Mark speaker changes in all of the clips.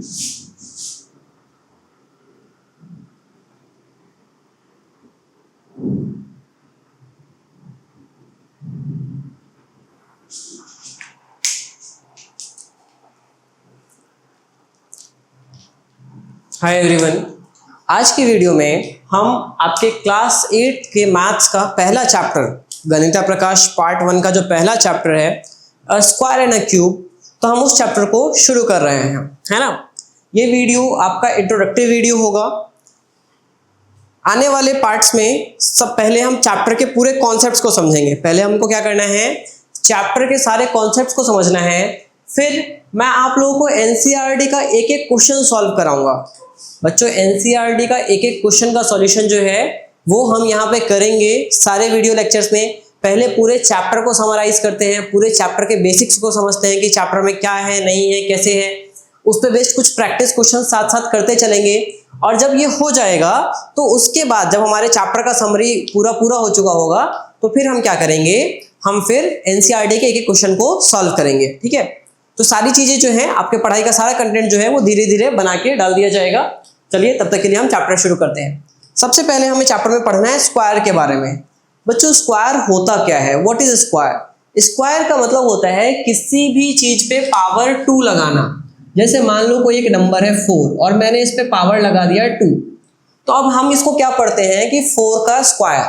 Speaker 1: Hi everyone, आज की video में हम आपके क्लास 8 के मैथ्स का पहला चैप्टर गणिता प्रकाश पार्ट 1 का जो पहला चैप्टर है स्क्वायर एंड अ क्यूब, तो हम उस चैप्टर को शुरू कर रहे हैं, है ना। ये वीडियो आपका इंट्रोडक्टिव वीडियो होगा। आने वाले पार्ट्स में सब पहले हम चैप्टर के पूरे कॉन्सेप्ट्स को समझेंगे। पहले हमको क्या करना है, चैप्टर के सारे कॉन्सेप्ट्स को समझना है, फिर मैं आप लोगों को एनसीईआरटी का एक एक क्वेश्चन सॉल्व कराऊंगा। बच्चों, एनसीईआरटी का एक एक क्वेश्चन का सॉल्यूशन जो है वो हम यहाँ पे करेंगे सारे वीडियो लेक्चर्स में। पहले पूरे चैप्टर को समराइज करते हैं, पूरे चैप्टर के बेसिक्स को समझते हैं कि चैप्टर में क्या है, नहीं है, कैसे है, उस पर बेस्ड कुछ प्रैक्टिस क्वेश्चन साथ साथ करते चलेंगे। और जब ये हो जाएगा तो उसके बाद जब हमारे चैप्टर का समरी पूरा हो चुका होगा तो फिर हम क्या करेंगे, हम फिर एनसीईआरटी के एक एक क्वेश्चन को सॉल्व करेंगे, ठीक है। तो सारी चीजें जो है, आपके पढ़ाई का सारा कंटेंट जो है वो धीरे धीरे बना के डाल दिया जाएगा। चलिए तब तक के लिए हम चैप्टर शुरू करते हैं। सबसे पहले हमें चैप्टर में पढ़ना है स्क्वायर के बारे में। बच्चों, स्क्वायर होता क्या है, व्हाट इज स्क्वायर। स्क्वायर का मतलब होता है किसी भी चीज पे पावर 2 लगाना। जैसे मान लो कोई एक नंबर है 4 और मैंने इस पे पावर लगा दिया 2, तो अब हम इसको क्या पढ़ते हैं कि 4 का स्क्वायर।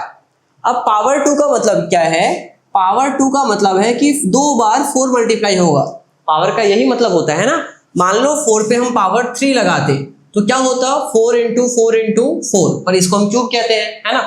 Speaker 1: अब पावर 2 का मतलब क्या है, पावर 2 का मतलब है कि 2 बार 4 मल्टीप्लाई होगा। पावर का यही मतलब होता है ना। मान लो 4 पे हम पावर 3 लगाते तो क्या होता, 4 इंटू 4 इंटू 4, पर इसको हम क्यूब कहते हैं, है ना।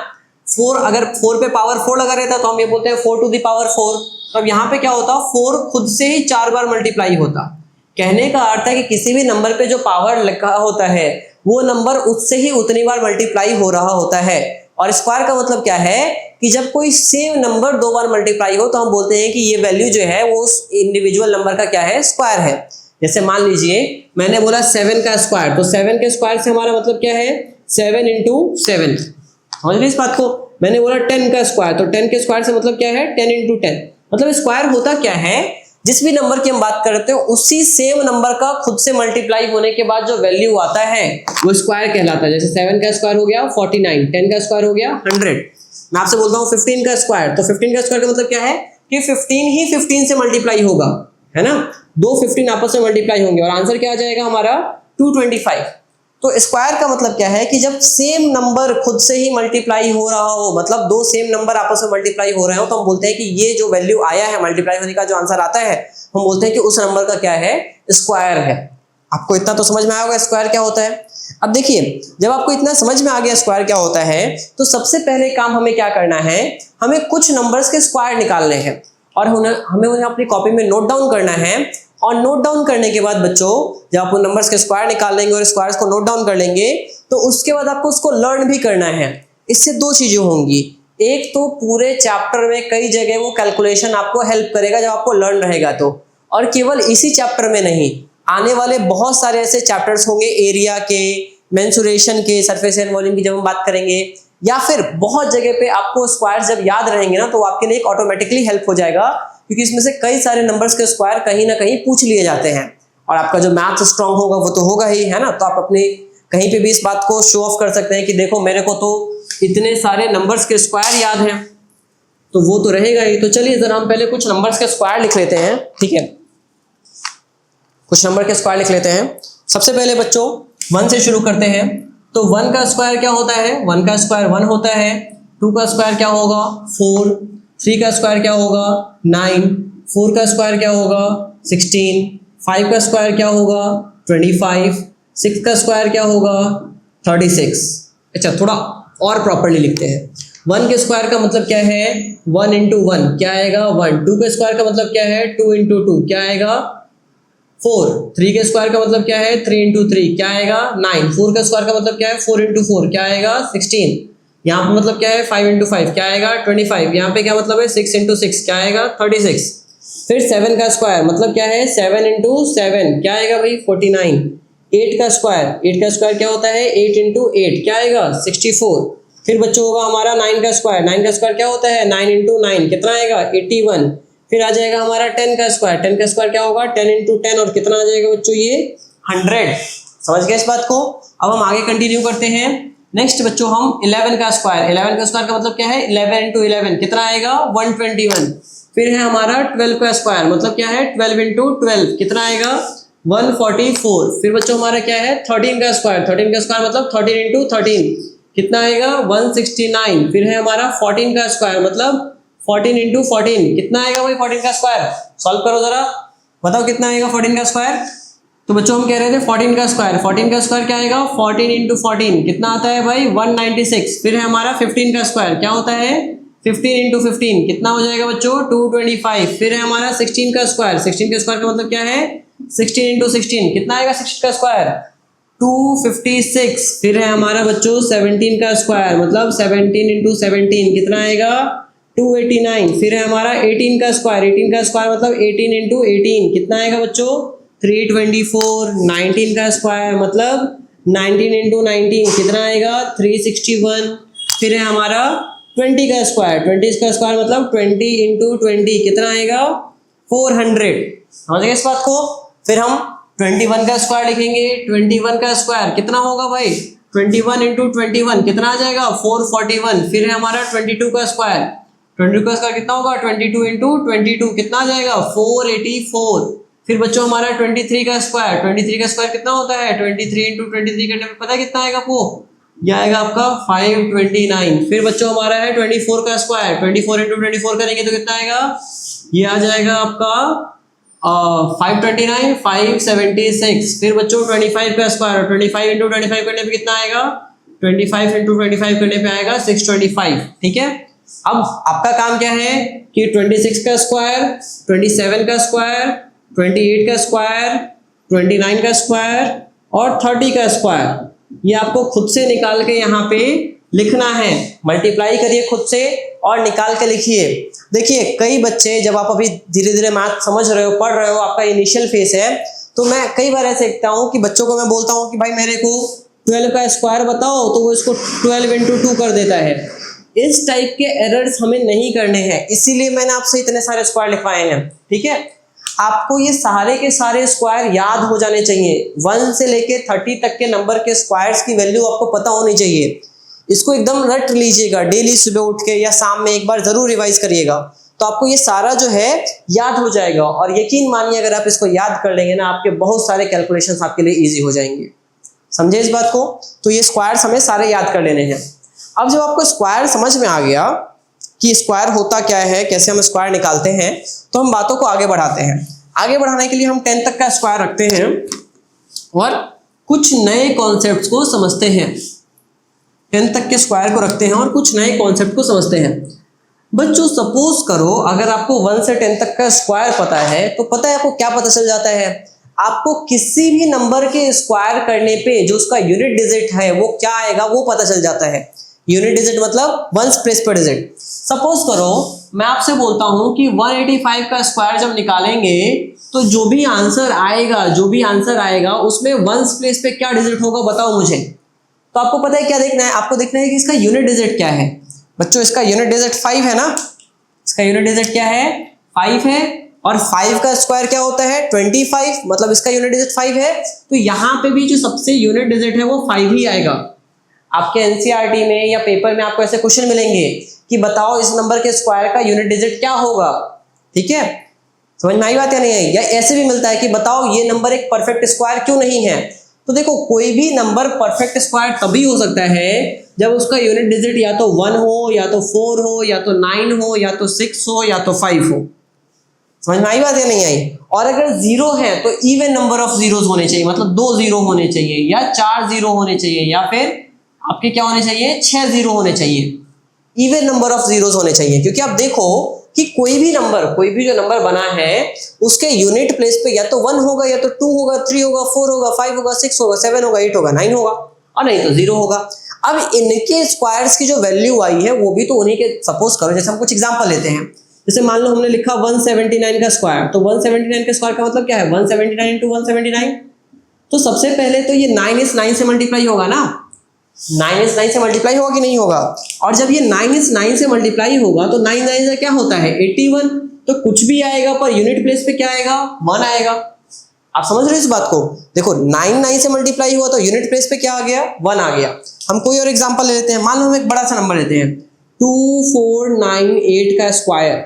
Speaker 1: 4 अगर 4 पे पावर 4 लगा रहता तो हम ये बोलते हैं 4 टू द पावर 4। तो अब यहाँ पे क्या होता, 4 खुद से ही 4 बार मल्टीप्लाई होता। कहने का अर्थ है कि किसी भी नंबर पे जो पावर लिखा होता है वो नंबर उससे ही उतनी बार मल्टीप्लाई हो रहा होता है। और स्क्वायर का मतलब क्या है कि जब कोई सेम नंबर 2 बार मल्टीप्लाई हो तो हम बोलते हैं कि ये वैल्यू जो है वो उस इंडिविजुअल नंबर का क्या है, स्क्वायर है। जैसे मान लीजिए मैंने बोला 7 का स्क्वायर, तो 7 के स्क्वायर से हमारा मतलब क्या है, 7 इंटू 7। समझ ली इस बात को। मैंने बोला 10 का स्क्वायर, तो 10 के स्क्वायर से मतलब क्या है, 10 इंटू 10। मतलब स्क्वायर होता क्या है, जिस भी नंबर की हम बात करते हैं उसी सेम नंबर का खुद से मल्टीप्लाई होने के बाद जो वैल्यू आता है वो स्क्वायर कहलाता है। जैसे 7 का स्क्वायर हो गया 49, 10 का स्क्वायर हो गया 100। मैं आपसे बोलता हूँ 15 का स्क्वायर, तो 15 का स्क्वायर का मतलब क्या है कि 15 ही 15 से मल्टीप्लाई होगा, है ना। 2 15 आपस में मल्टीप्लाई होंगे और आंसर क्या आ जाएगा हमारा 225। तो स्क्वायर का मतलब क्या है कि जब सेम नंबर खुद से ही मल्टीप्लाई हो रहा हो, मतलब 2 सेम नंबर आपस में मल्टीप्लाई हो रहे हो, तो हम बोलते हैं कि ये जो वैल्यू आया है मल्टीप्लाई होने का, जो आंसर आता है, हम बोलते हैं कि उस नंबर का क्या है, स्क्वायर है। आपको इतना तो समझ में आया होगा स्क्वायर क्या होता है। अब देखिए, जब आपको इतना समझ में आ गया स्क्वायर क्या होता है, तो सबसे पहले काम हमें क्या करना है, हमें कुछ नंबर्स के स्क्वायर निकालने हैं और हमें उन्हें अपनी कॉपी में नोट डाउन करना है। और नोट डाउन करने के बाद बच्चों, जब आप उन नंबर्स के स्क्वायर निकाल लेंगे और स्क्वायर्स को नोट डाउन कर लेंगे, तो उसके बाद आपको उसको लर्न भी करना है। इससे 2 चीजें होंगी। एक तो पूरे चैप्टर में कई जगह वो कैलकुलेशन आपको हेल्प करेगा जब आपको लर्न रहेगा तो, और केवल इसी चैप्टर में नहीं, आने वाले बहुत सारे ऐसे चैप्टर्स होंगे एरिया के, मेंसुरेशन के, सरफेस एंड वॉल्यूम की जब हम बात करेंगे, या फिर बहुत जगह पे आपको स्क्वायर्स जब याद रहेंगे ना तो आपके लिए ऑटोमेटिकली हेल्प हो जाएगा, क्योंकि इसमें से कई सारे नंबर्स के स्क्वायर कहीं ना कहीं पूछ लिए जाते हैं। और आपका जो मैथ स्ट्रांग होगा वो तो होगा ही, है ना। तो आप अपने कहीं पे भी इस बात को शो ऑफ कर सकते हैं कि देखो मेरे को तो इतने सारे नंबर्स के स्क्वायर याद हैं, तो वो तो रहेगा ही। तो चलिए जरा हम पहले कुछ नंबर्स के स्क्वायर लिख लेते हैं, ठीक है। कुछ नंबर के स्क्वायर लिख लेते हैं। सबसे पहले बच्चों 1 से शुरू करते हैं। तो 1 का स्क्वायर क्या होता है, 1 का स्क्वायर 1 होता है। 2 का स्क्वायर क्या होगा, 4। 3 का स्क्वायर क्या होगा, 9। 4 का स्क्वायर क्या होगा, 16। 5 का स्क्वायर क्या होगा, 25। 6 का स्क्वायर क्या होगा, 36। अच्छा, थोड़ा और प्रॉपर्ली लिखते हैं। 1 के स्क्वायर का मतलब क्या है, 1 इंटू 1 क्या आएगा, 1। 2 के स्क्वायर का मतलब क्या है, 2 इंटू 2 क्या आएगा, 4। 3 के स्क्वायर का मतलब क्या है, 3 इंटू 3 क्या आएगा, 9। 4 का स्क्वायर का मतलब क्या है, 4 इंटू 4 क्या आएगा, 16। यहाँ पे मतलब क्या है, 5 इंटू 5 क्या आएगा, 25। यहाँ पे क्या मतलब है, 6 इंटू 6 क्या आएगा, 36। फिर 7 का स्क्वायर मतलब क्या है, 7 इंटू 7 क्या आएगा भाई, 49। 8 का स्क्वायर क्या होता है, 8 इंटू 8 क्या आएगा, 64। फिर बच्चों होगा हमारा 9 का स्क्वायर। 9 का स्क्वायर क्या होता है, 9 इंटू 9 कितना आएगा, 81। फिर आ जाएगा हमारा 10 का स्क्वायर। 10 का स्क्वायर क्या होगा, 10 इंटू 10 और कितना आ जाएगा बच्चों, ये 100। समझ गए इस बात को। अब हम आगे कंटिन्यू करते हैं। नेक्स्ट बच्चों हम 11 का स्क्वायर, 11 का स्क्वायर का मतलब क्या है, 11 इंटू 11 कितना आएगा 121। फिर है हमारा 12 का स्क्वायर, मतलब क्या है 12 इंटू 12 कितना आएगा 144। फिर बच्चों हमारा क्या है 13 का स्क्वायर, 13 का स्क्वायर मतलब 13 इंटू 13 कितना आएगा 169। फिर है हमारा 14 का स्क्वायर मतलब 14 इंटू 14 कितना आएगा भाई 14 का स्क्वायर, सॉल्व करो जरा, बताओ कितना आएगा 14 का स्क्वायर। तो बच्चों हम कह रहे थे 14 का स्क्वायर, 14 का स्क्वायर क्या आएगा 14 इंटू 14 कितना आता है भाई 196। फिर है हमारा 15 का स्क्वायर क्या होता है 15 इंटू 15 कितना हो जाएगा बच्चों 225। फिर है हमारा 16 का स्क्वायर, 16 का स्क्वायर का मतलब क्या है 16 इंटू 16 कितना आएगा 16 का स्क्वायर 256। फिर है हमारा बच्चों 17 का स्क्वायर मतलब 17 इंटू 17 कितना आएगा 289। फिर है हमारा 18 का स्क्वायर, 18 का स्क्वायर मतलब 18 इंटू 18 कितना आएगा बच्चों 324। 19 का स्क्वायर मतलब 19 इंटू 19 कितना आएगा 361। फिर है हमारा 20 का स्क्वायर, 20 का स्क्वायर मतलब 20 इंटू 20 कितना आएगा 400। समझ गए इस बात को। फिर हम 21 का स्क्वायर लिखेंगे, 21 का स्क्वायर कितना होगा भाई 21 इंटू 21 कितना आ जाएगा 441। फिर है हमारा 22 का स्क्वायर, 22 का स्क्वायर कितना होगा 22 इंटू 22 कितना आ जाएगा 484। फिर बच्चों हमारा 23 का स्क्वायर, 23 का स्क्वायर कितना होता है 23 इंटू 23 करने पे पता है कितना आएगा आपको, यह आएगा आपका 529। फिर बच्चों हमारा है 24 का स्क्वायर, 24 इंटू 24 करेंगे तो कितना आएगा, ये आ जाएगा आपका 529 576। फिर बच्चों 25 का स्क्वायर, 25 इंटू 25 करने पे कितना आएगा 25 इंटू 25 करने पे आएगा 625। ठीक है, अब आपका काम क्या है कि 26 का स्क्वायर, 27 का स्क्वायर, 28 का स्क्वायर, 29 का स्क्वायर और 30 का स्क्वायर ये आपको खुद से निकाल के यहाँ पे लिखना है। मल्टीप्लाई करिए खुद से और निकाल के लिखिए। देखिए कई बच्चे जब आप अभी धीरे धीरे मैथ समझ रहे हो, पढ़ रहे हो, आपका इनिशियल फेस है, तो मैं कई बार ऐसे देखता हूँ कि बच्चों को मैं बोलता हूँ कि भाई मेरे को 12 का स्क्वायर बताओ, तो वो इसको 12 इंटू 2 कर देता है। इस टाइप के एरर्स हमें नहीं करने हैं, इसीलिए मैंने आपसे इतने सारे स्क्वायर लिखवाए हैं। ठीक है, आपको ये सारे के सारे स्क्वायर याद हो जाने चाहिए। 1 से लेके 30 तक के नंबर के स्क्वायर्स की वैल्यू आपको पता होनी चाहिए। इसको एकदम रट लीजिएगा, डेली सुबह उठ के या शाम में एक बार जरूर रिवाइज करिएगा, तो आपको ये सारा जो है याद हो जाएगा। और यकीन मानिए अगर आप इसको याद कर लेंगे ना, आपके बहुत सारे कैलकुलेशंस आपके लिए ईजी हो जाएंगे। समझे इस बात को। तो ये स्क्वायर्स हमें सारे याद कर लेने हैं। अब जब आपको स्क्वायर समझ में आ गया कि स्क्वायर होता क्या है, कैसे हम स्क्वायर निकालते हैं, तो हम बातों को आगे बढ़ाते हैं। आगे बढ़ाने के लिए हम 10 तक का स्क्वायर रखते हैं और कुछ नए कॉन्सेप्ट्स को समझते हैं। 10 तक के स्क्वायर को रखते हैं और कुछ नए कॉन्सेप्ट को समझते हैं। बच्चों सपोज करो अगर आपको 1 से 10 तक का स्क्वायर पता है, तो पता है आपको क्या पता चल जाता है, आपको किसी भी नंबर के स्क्वायर करने पे जो उसका यूनिट डिजिट है वो क्या आएगा वो पता चल जाता है। यूनिट डिजिट मतलब वंस प्लेस पर डिजिट। सपोज करो मैं आपसे बोलता हूं कि 185 का स्क्वायर जब निकालेंगे तो जो भी आंसर आएगा उसमें वंस प्लेस पे क्या डिजिट होगा बताओ मुझे। तो आपको पता है क्या देखना है, आपको देखना है कि इसका यूनिट डिजिट क्या है। बच्चों इसका यूनिट डिजिट 5 है ना, इसका यूनिट डिजिट क्या है 5 है, और 5 का स्क्वायर क्या होता है 25, मतलब इसका यूनिट डिजिट 5 है। तो यहाँ पे भी जो सबसे यूनिट डिजिट है वो 5 ही आएगा। आपके एनसीईआरटी में या पेपर में आपको ऐसे क्वेश्चन मिलेंगे कि बताओ इस नंबर के स्क्वायर का यूनिट डिजिट क्या होगा। ठीक है, समझ में आई बात या नहीं आई। या ऐसे भी मिलता है कि बताओ ये नंबर एक परफेक्ट स्क्वायर क्यों नहीं है। तो देखो कोई भी नंबर परफेक्ट स्क्वायर तभी हो सकता है जब उसका यूनिट डिजिट या तो 1 हो, या तो 4 हो, या तो 9 हो, या तो 6 हो, या तो 5 हो। समझ में आई बात या नहीं आई। और अगर 0 है तो इवन नंबर ऑफ जीरोस होने चाहिए, मतलब 2 0 होने चाहिए, या 4 0 होने चाहिए, या फिर आपके क्या होने चाहिए 6 0 होने चाहिए। इवन नंबर ऑफ जीरोस होने चाहिए, क्योंकि आप देखो कि कोई भी जो नंबर बना है उसके यूनिट प्लेस पे या तो 1 होगा, या तो 2 होगा, 3 होगा, 4 होगा, 5 होगा, 6 होगा, 7 होगा, 8 होगा, 9 होगा, और नहीं तो 0 होगा। अब इनके स्क्वायर्स की जो वैल्यू आई है वो भी तो उन्हीं के, सपोज करो जैसे हम कुछ एग्जांपल लेते हैं, जैसे मान लो हमने लिखा 179 का स्क्वायर, तो 179 का स्क्वायर का मतलब क्या है 179 इंटू 179। तो सबसे पहले तो ये 9 इस 9 से मल्टीप्लाई होगा ना, 9 इस 9 से मल्टीप्लाई होगा कि नहीं होगा। और जब ये 9 इस 9 से मल्टीप्लाई होगा तो 9 9 से क्या होता है 81, तो कुछ भी आएगा पर यूनिट प्लेस पे क्या आएगा 1 आएगा। आप समझ रहे हो इस बात को? देखो 9 9 से मल्टीप्लाई हुआ तो यूनिट प्लेस पे क्या आ गया, 1 आ गया। हम कोई और एग्जांपल ले लेते हैं। मान लो हम एक बड़ा सा नंबर लेते हैं 2498 का स्क्वायर।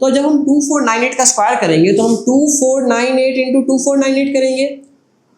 Speaker 1: तो जब हम 2498 का स्क्वायर करेंगे तो हम 2498 इंटू 2498 करेंगे,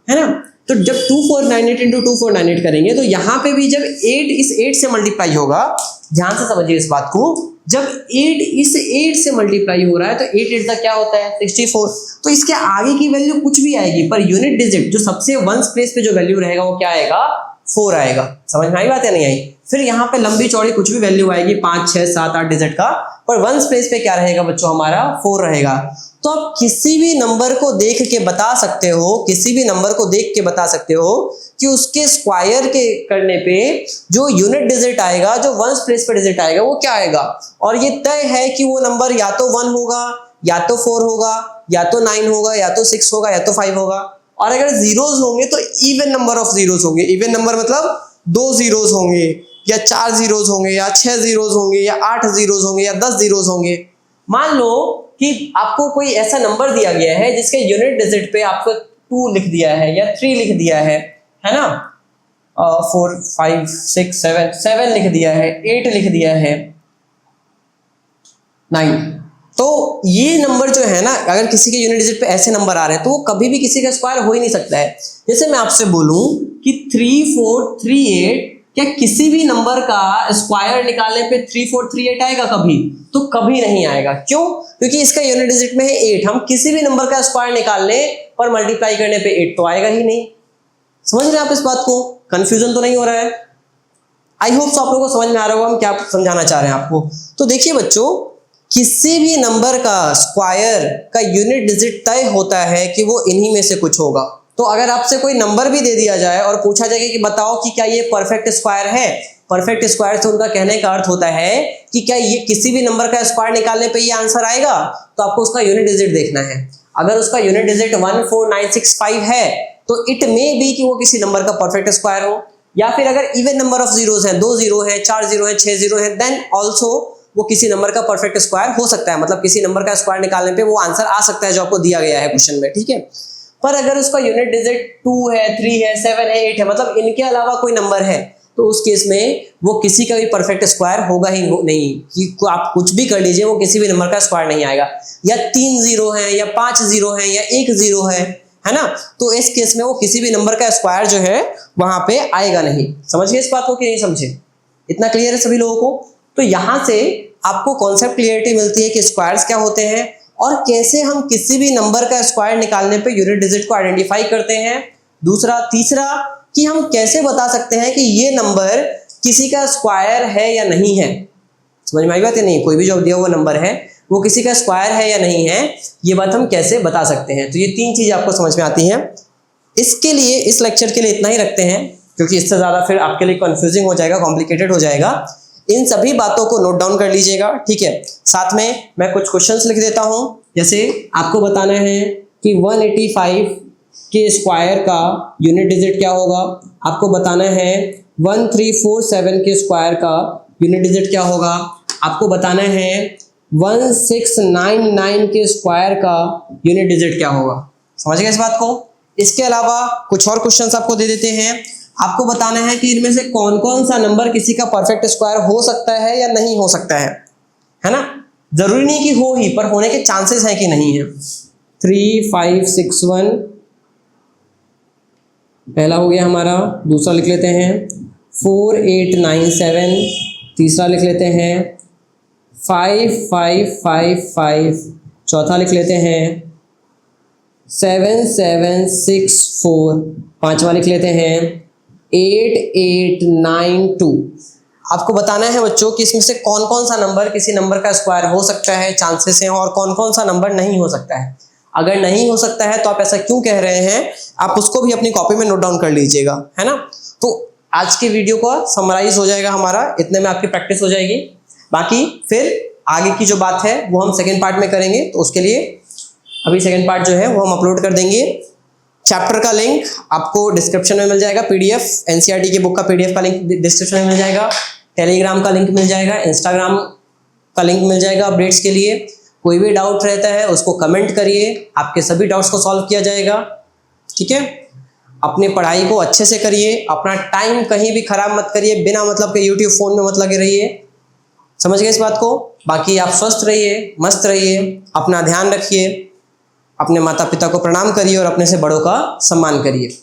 Speaker 1: है ना। तो जब 2498 इंटू 2498 करेंगे तो यहाँ पे भी जब 8 इस 8 से मल्टीप्लाई होगा, ध्यान से समझिए इस बात को, जब 8 इस 8 से मल्टीप्लाई हो रहा है तो 8 8 तक क्या होता है 64। तो इसके आगे की वैल्यू कुछ भी आएगी पर यूनिट डिजिट जो सबसे वंस प्लेस पे जो वैल्यू रहेगा वो क्या आएगा, 4 आएगा। समझ में आई बात या नहीं आई? फिर यहाँ पे लंबी चौड़ी कुछ भी वैल्यू आएगी 5 6 7 8 डिजिट का, पर वंस प्लेस पे क्या रहेगा बच्चों, हमारा 4 रहेगा। तो आप किसी भी नंबर को देख के बता सकते हो, किसी भी नंबर को देख के बता सकते हो कि उसके स्क्वायर के करने पे जो यूनिट डिजिट आएगा, जो वंस प्लेस पे डिजिट आएगा वो क्या आएगा। और ये तय है कि वो नंबर या तो 1 होगा, या तो 4 होगा, या तो 9 होगा, या तो 6 होगा, या तो 5 होगा। और अगर जीरोस होंगे तो इवन नंबर ऑफ जीरोस होंगे। इवन नंबर मतलब 2 जीरोस होंगे, या 4 जीरोस होंगे, या 6 जीरोस होंगे, या 8 जीरोस होंगे, या 10 जीरोस होंगे। मान लो कि आपको कोई ऐसा नंबर दिया गया है जिसके यूनिट डिजिट पे आपको 2 लिख दिया है या 3 लिख दिया है ना, 4 5 6 7 लिख दिया है, 8 लिख दिया है, 9। तो ये नंबर जो है ना, अगर किसी के यूनिट डिजिट पे ऐसे नंबर आ रहे हैं तो वो कभी भी किसी का स्क्वायर हो ही नहीं सकता है। जैसे मैं आपसे बोलूं कि 3438, क्या किसी भी नंबर का स्क्वायर निकालने पे 3438 आएगा कभी? तो कभी नहीं आएगा। क्यों? क्योंकि इसका यूनिट डिजिट में है 8। हम किसी भी नंबर का स्क्वायर निकालने पर मल्टीप्लाई करने पे 8 तो आएगा ही नहीं। समझ रहे हैं आप इस बात को? कंफ्यूजन तो नहीं हो रहा है? आई होप आप लोगों को समझ में आ रहा होगा हम क्या समझाना चाह रहे हैं आपको। तो देखिए बच्चों, किसी भी नंबर का स्क्वायर का यूनिट डिजिट तय होता है कि वो इन्हीं में से कुछ होगा। तो अगर आपसे कोई नंबर भी दे दिया जाए और पूछा जाए कि बताओ कि क्या ये परफेक्ट स्क्वायर है, परफेक्ट स्क्वायर से उनका कहने का अर्थ होता है कि क्या ये किसी भी नंबर का स्क्वायर निकालने पे ये आंसर आएगा, तो आपको उसका यूनिट डिजिट देखना है। अगर उसका यूनिट डिजिट 14965 है तो इट मे बी कि वो किसी नंबर का परफेक्ट स्क्वायर हो। या फिर अगर इवन नंबर ऑफ जीरोस है, 2 जीरो है, 4 जीरो है, 6 जीरो है, देन ऑल्सो वो किसी नंबर का परफेक्ट स्क्वायर हो सकता है। मतलब किसी नंबर का स्क्वायर निकालने पे वो आंसर आ सकता है जो आपको दिया गया है क्वेश्चन में, ठीक है। पर अगर उसका यूनिट डिजिट 2 है, 3 है, 7 है, 8 है, मतलब इनके अलावा कोई नंबर है, तो उस केस में वो किसी का भी परफेक्ट स्क्वायर होगा ही नहीं। कि आप कुछ भी कर लीजिए वो किसी भी नंबर का स्क्वायर नहीं आएगा। या 3 जीरो है, या 5 जीरो है, या 1 जीरो है ना। तो इस केस में वो किसी भी नंबर का स्क्वायर जो है वहां पे आएगा नहीं। समझिए इस बात को कि नहीं समझे? इतना क्लियर है सभी लोगों को? तो यहां से आपको कॉन्सेप्ट क्लियरिटी मिलती है कि स्क्वायर्स क्या होते हैं और कैसे हम किसी भी नंबर का स्क्वायर निकालने पे यूनिट डिजिट को आइडेंटिफाई करते हैं। दूसरा, तीसरा कि हम कैसे बता सकते हैं कि ये नंबर किसी का स्क्वायर है या नहीं है। समझ में आई बात है? नहीं, कोई भी जो दिया हुआ नंबर है वो किसी का स्क्वायर है या नहीं है, ये बात हम कैसे बता सकते हैं। तो ये 3 चीजें आपको समझ में आती हैं। इसके लिए, इस लेक्चर के लिए इतना ही रखते हैं, क्योंकि इससे ज्यादा फिर आपके लिए कंफ्यूजिंग हो जाएगा, कॉम्प्लिकेटेड हो जाएगा। इन सभी बातों को नोट डाउन कर लीजिएगा, ठीक है। साथ में मैं कुछ क्वेश्चंस लिख देता हूं। जैसे आपको बताना है कि 185 के स्क्वायर का यूनिट डिजिट क्या होगा। आपको बताना है 1347 के स्क्वायर का यूनिट डिजिट क्या होगा। आपको बताना है 1699 के स्क्वायर का यूनिट डिजिट क्या होगा। समझ गए इस बात को? इसके अलावा कुछ और क्वेश्चंस आपको दे देते हैं। आपको बताना है कि इनमें से कौन कौन सा नंबर किसी का परफेक्ट स्क्वायर हो सकता है या नहीं हो सकता है ना। जरूरी नहीं कि हो ही, पर होने के चांसेस हैं कि नहीं है। 3561 पहला हो गया हमारा। दूसरा लिख लेते हैं 4897, तीसरा लिख लेते हैं 5555, चौथा लिख लेते हैं 7764, पांचवा लिख लेते हैं 8892। आपको बताना है बच्चों कि इसमें से कौन कौन सा नंबर किसी नंबर का स्क्वायर हो सकता है, चांसेस हैं, और कौन कौन सा नंबर नहीं हो सकता है। अगर नहीं हो सकता है तो आप ऐसा क्यों कह रहे हैं, आप उसको भी अपनी कॉपी में नोट डाउन कर लीजिएगा, है ना। तो आज की वीडियो का समराइज हो जाएगा हमारा, इतने में आपकी प्रैक्टिस हो जाएगी। बाकी फिर आगे की जो बात है वो हम सेकेंड पार्ट में करेंगे, तो उसके लिए अभी सेकेंड पार्ट जो है वो हम अपलोड कर देंगे। चैप्टर का लिंक आपको डिस्क्रिप्शन में मिल जाएगा, पीडीएफ, एनसीईआरटी की बुक का पीडीएफ का लिंक डिस्क्रिप्शन में मिल जाएगा, टेलीग्राम का लिंक मिल जाएगा, इंस्टाग्राम का लिंक मिल जाएगा अपडेट्स के लिए। कोई भी डाउट रहता है उसको कमेंट करिए, आपके सभी डाउट्स को सॉल्व किया जाएगा। ठीक है, अपनी पढ़ाई को अच्छे से करिए, अपना टाइम कहीं भी खराब मत करिए, बिना मतलब के यूट्यूब फोन में मत लगे रहिए। समझ गए इस बात को? बाकी आप स्वस्थ रहिए, मस्त रहिए, अपना ध्यान रखिए, अपने माता पिता को प्रणाम करिए और अपने से बड़ों का सम्मान करिए।